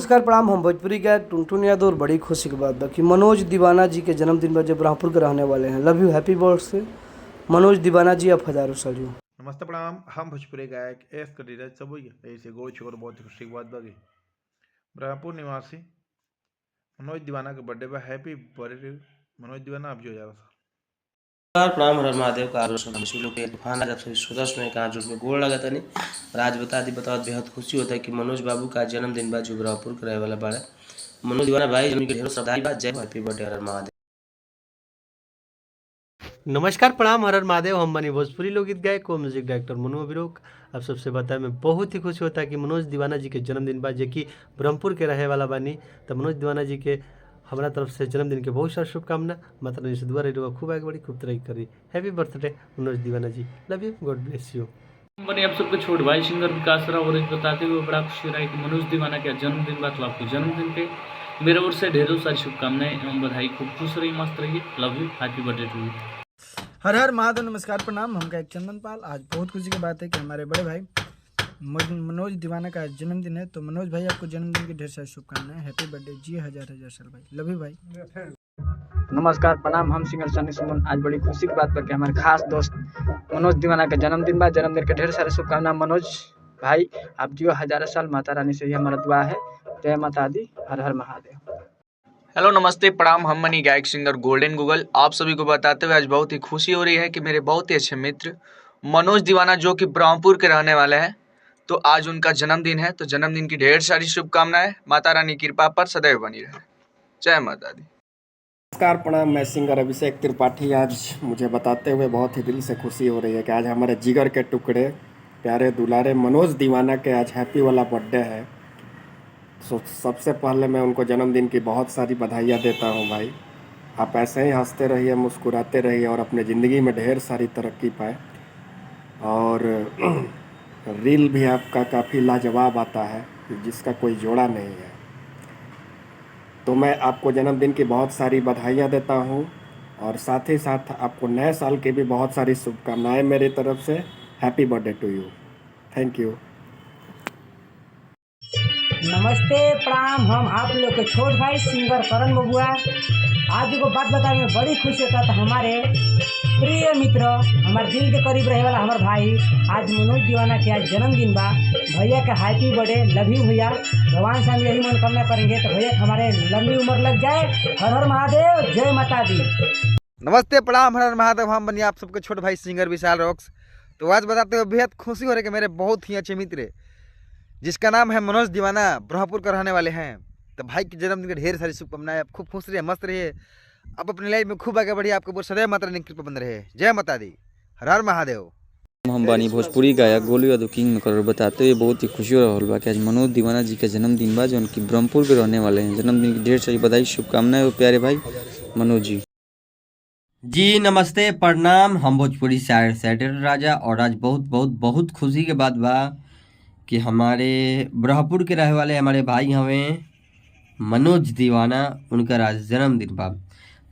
नमस्कार प्रणाम। हम भोजपुरी के टुनटुन यादव और बड़ी खुशी की बात है कि मनोज दीवाना जी के जन्मदिन पर जो ब्रह्मपुर के रहने वाले हैं। Love you, happy birthday Manoj दीवाना जी, आप हजारों साल जियो। नमस्ते प्रणाम। हम भोजपुरी गायक एस कटीराज सब ऐसे गोड़ छोड़ बहुत खुशी की बात बागी ब्रह्मपुर निवासी मनोज दीवाना के बर्थडे पर हैप्पी बर्थडे मनोज दीवाना। आप जो जा रहा नमस्कार प्रणाम हर महादेव का तूफान आज आप सभी श्रोता सुने कहा जो उसमें गोड़ लगा था नहीं और आज बताओ बेहद खुशी होता है कि मनोज बाबू का जन्मदिन बाद जो ब्रह्मपुर के रहे वाला बाड़ा मनोज दीवाना भाई जन्म के ढेरों श्रद्धाई बात। जय हैप्पी बर्थडे हर महादेव। नमस्कार प्रणाम हर महादेव। हम बनी भोजपुरी लोकगीत गायक को म्यूजिक डायरेक्टर मनु अभिरोक। आप सबसे बताया मैं बहुत ही खुशी होता है कि मनोज दीवाना जी के जन्मदिन बाद जो कि ब्रह्मपुर के रहे वाला बानी तो मनोज दीवाना जी के हमारा तरफ से जन्मदिन के बहुत सारी शुभकामना। माता रानी से दुआ रही खूब आगे बढ़ी, खूब तरक्की करी। हैप्पी बर्थडे मनोज दीवाना जी, love you, God bless you. बने आप सबको छोट भाई सिंगर विकास राव और बताते हुए बड़ा खुशी रहा है कि मनोज दीवाना के जन्मदिन बाद आपको जन्मदिन पे मेरे ओर से ढेरों सारी शुभकामनाएं एवं बधाई। खूब खुश रहिए, मस्त रहिए, love you, happy birthday to you. हर हर महादेव। नमस्कार प्रणाम। हम गायक चंदन पाल। आज बहुत खुशी की बात है कि हमारे बड़े भाई मनोज दीवाना का जन्मदिन है। तो मनोज भाई आपको जन्मदिन की ढेर सारी शुभकामनाएं। हैप्पी बर्थडे जी, हजार हजार साल भाई, लव यू भाई। नमस्कार प्रणाम। हम सिंगर सनी सुमन। आज बड़ी खुशी की बात करके हमारे खास दोस्त मनोज दीवाना का जन्मदिन बाद जन्मदिन के ढेर सारे शुभकामना। मनोज भाई आप जियो हजारों साल, माता रानी से ही हमारा दुआ है। जय माता दी, हर हर महादेव। हेलो नमस्ते प्रणाम। हम मनी गायक सिंगर गोल्डन गूगल आप सभी को बताते हुए आज बहुत ही खुशी हो रही है कि मेरे बहुत ही अच्छे मित्र मनोज दीवाना जो कि ब्रह्मपुर के रहने वाले हैं तो आज उनका जन्मदिन है। तो जन्मदिन की ढेर सारी शुभकामनाएं। माता रानी कृपा पर सदैव बनी रहे। जय माता दी। नमस्कार प्रणाम। मैं सिंगर अभिषेक त्रिपाठी। आज मुझे बताते हुए बहुत ही दिल से खुशी हो रही है कि आज हमारे जिगर के टुकड़े प्यारे दुलारे मनोज दीवाना के आज हैप्पी वाला बर्थडे है। सबसे पहले मैं उनको जन्मदिन की बहुत सारी बधाइयाँ देता हूँ भाई। आप ऐसे ही हंसते रहिए, मुस्कुराते रहिए और अपने ज़िंदगी में ढेर सारी तरक्की पाए। और रील भी आपका काफ़ी लाजवाब आता है जिसका कोई जोड़ा नहीं है। तो मैं आपको जन्मदिन की बहुत सारी बधाइयाँ देता हूँ और साथ ही साथ आपको नए साल की भी बहुत सारी शुभकामनाएं मेरी तरफ से। Happy birthday to you. Thank you. नमस्ते प्रणाम। हम आप लोग के छोट भाई सिंगर करण बबुआ। आज को बात बताने में बड़ी खुशी होता है। हमारे प्रिय मित्र हमारे दिल के करीब रहे वाला हमारे भाई आज मनोज दीवाना के आज जन्मदिन बा। भैया का हैप्पी बर्थडे, लव यू भैया। भगवान से हम यही मनोकामना करेंगे तो भैया हमारे लंबी उम्र लग जाए। हर हर महादेव, जय माता दी। नमस्ते प्रणाम हर हर महादेव। हम बनिए आप सबके छोटे भाई सिंगर विशाल रॉक्स। तो आज बताते हुए बेहद खुशी हो रही है कि मेरे बहुत ही अच्छे मित्र जिसका नाम है मनोज दीवाना ब्रह्मपुर का रहने वाले हैं। तो भाई के जन्मदिन की ढेर सारी शुभकामनाएं। आप खूब खुश रहिए, मस्त रहिए, आप अपनी लाइफ में खूब आगे बढ़िए, आपको सदैव माता रानी कृपा बन रहे। जय माता दी, हर हर महादेव। हम बानी भोजपुरी गायक गोलू यादव किंग में कर बताते हुए बहुत ही खुशी हो रहा है कि आज मनोज दीवाना जी का जन्मदिन बा जो उनकी ब्रह्मपुर के रहने वाले हैं। जन्मदिन की ढेर सारी बधाई शुभकामनाएं प्यारे भाई मनोज जी। जी नमस्ते प्रणाम। हम भोजपुरी शायर सैटर राजा और आज बहुत खुशी के बात बा कि हमारे ब्रह्मपुर के रहने वाले हमारे भाई हमें मनोज दीवाना, उनका आज जन्मदिन बा।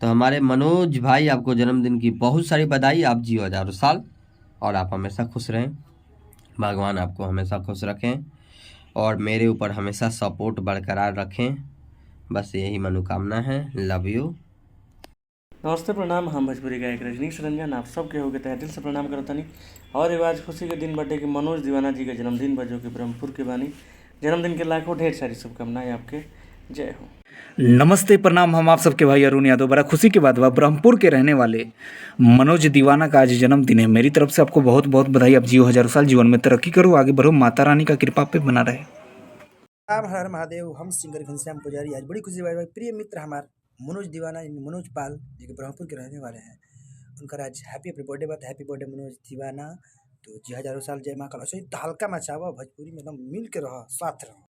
तो हमारे मनोज भाई आपको जन्मदिन की बहुत सारी बधाई। आप जियो हजारों साल और आप हमेशा खुश रहें। भगवान आपको हमेशा खुश रखें और मेरे ऊपर हमेशा सपोर्ट बरकरार रखें। बस यही मनोकामना है। Love you. नमस्ते प्रणाम। हम भोजपुरी गायक रजनीश रंजन आप सबके हो गए तहे दिल से प्रणाम करता नहीं। और ये आज खुशी के दिन बर्थडे कि मनोज दीवाना जी का जन्मदिन बा जो कि ब्रह्मपुर के बानी। जन्मदिन के लाखों ढेर सारी शुभकामनाएं आपके। जय हो। नमस्ते प्रणाम। हम आप सबके भाई अरुण यादव। बड़ा खुशी की बात हुआ ब्रह्मपुर के रहने वाले मनोज दीवाना का आज जन्मदिन है। मेरी तरफ से आपको बहुत बहुत बधाई। आप जियो हजारों साल, जीवन में तरक्की करो, आगे बढ़ो, माता रानी का कृपा पे बना रहे। हर महादेव। हम सिंगर घनश्याम पुजारी। आज बड़ी खुशी भाई प्रिय मित्र हमारे मनोज दीवाना मनोज पाल जो कि ब्रह्मपुर के रहने वाले हैं। उनका आज हैप्पी बर्थडे बात। हैप्पी बर्थडे मनोज दीवाना। तो जी हजारों साल, जय माँ का हल्का मचावा भोजपुरी में एकदम मिल के रहो, साथ रहो।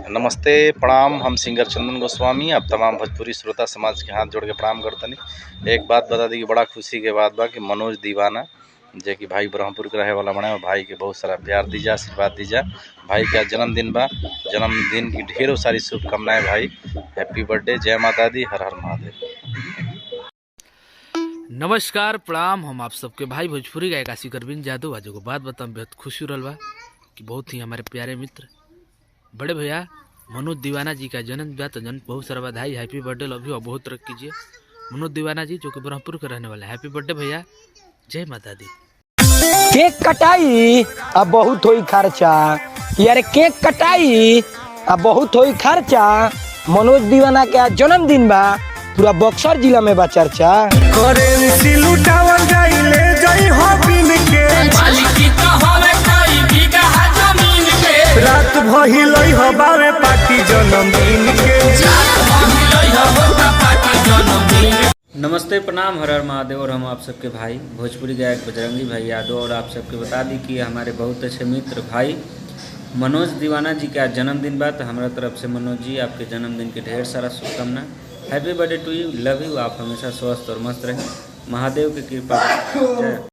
नमस्ते प्रणाम। हम सिंगर चंदन गोस्वामी अब तमाम भोजपुरी श्रोता समाज के हाथ जोड़ के प्रणाम करतनी। एक बात बता दी कि बड़ा खुशी के बात बा कि मनोज दीवाना जे कि भाई ब्रह्मपुर के रहे वाला बने भाई के बहुत सारा प्यार दीजा, आशीर्वाद दीजा। भाई का जन्मदिन बा, जन्मदिन की ढेरों सारी शुभकामनाएं भाई। हैप्पी बर्थडे, जय माता दी, हर हर महादेव। नमस्कार प्रणाम। हम आप सबके भाई भोजपुरी गायक आशिक अरविंद यादव। आज को बात बताऊँ बेहद खुशी हो रहा बा कि बहुत ही हमारे प्यारे मित्र बड़े भैया मनोज दीवाना जी का जन्म हुआ, तो बहुत सारा बधाई, हैप्पी बर्थडे, लव यू और बहुत तरक्की कीजिए। मनोज दीवाना जी जो कि ब्रह्मपुर के रहने वाले हैं, हैप्पी बर्थडे भैया, जय माता दी। केक कटाई अब बहुत होई खर्चा, यार केक कटाई अब बहुत होई खर्चा। मनोज दीवाना के आज जन्मदिन बा, पूरा बक्सर जिला में बा चर्चा। करेंसी लुटावल जाई ले जाई हो बिन के, मालिकी तो होवे कोई बीघा जमीन के। रात भइलई हो बावे पार्टी जन्मदिन के, रात भइलई हो पार्टी जन्मदिन। नमस्ते, प्रणाम, हर हर महादेव। और हम आप सबके भाई भोजपुरी गायक बजरंगी भाई यादव, और आप सबके बता दी कि हमारे बहुत अच्छे मित्र भाई मनोज दीवाना जी का जन्मदिन बा। तो हमारा तरफ से मनोज जी आपके जन्मदिन के ढेर सारा शुभकामना। Happy birthday to you, love you. आप हमेशा स्वस्थ और मस्त रहें, महादेव की कृपा। जय।